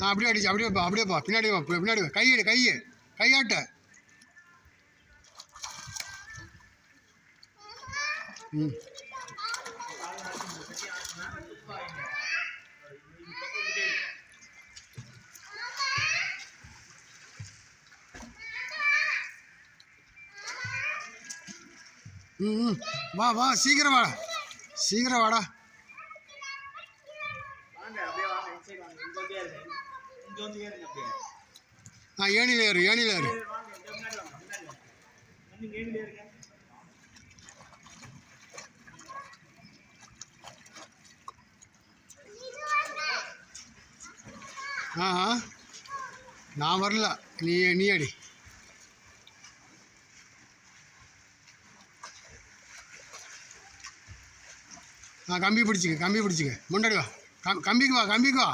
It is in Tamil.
அப்படியே அடிச்சு அப்படியே போ பின்னாடி வா பின்னாடி வா கையாட்ட ம் ம் வா வா சீக்கிரம் வாடா ஏணியில் ஏறு நான் வரல நீ அடி கம்பி பிடிச்சிக்க முன்னாடி வா கம்பிக்கு வா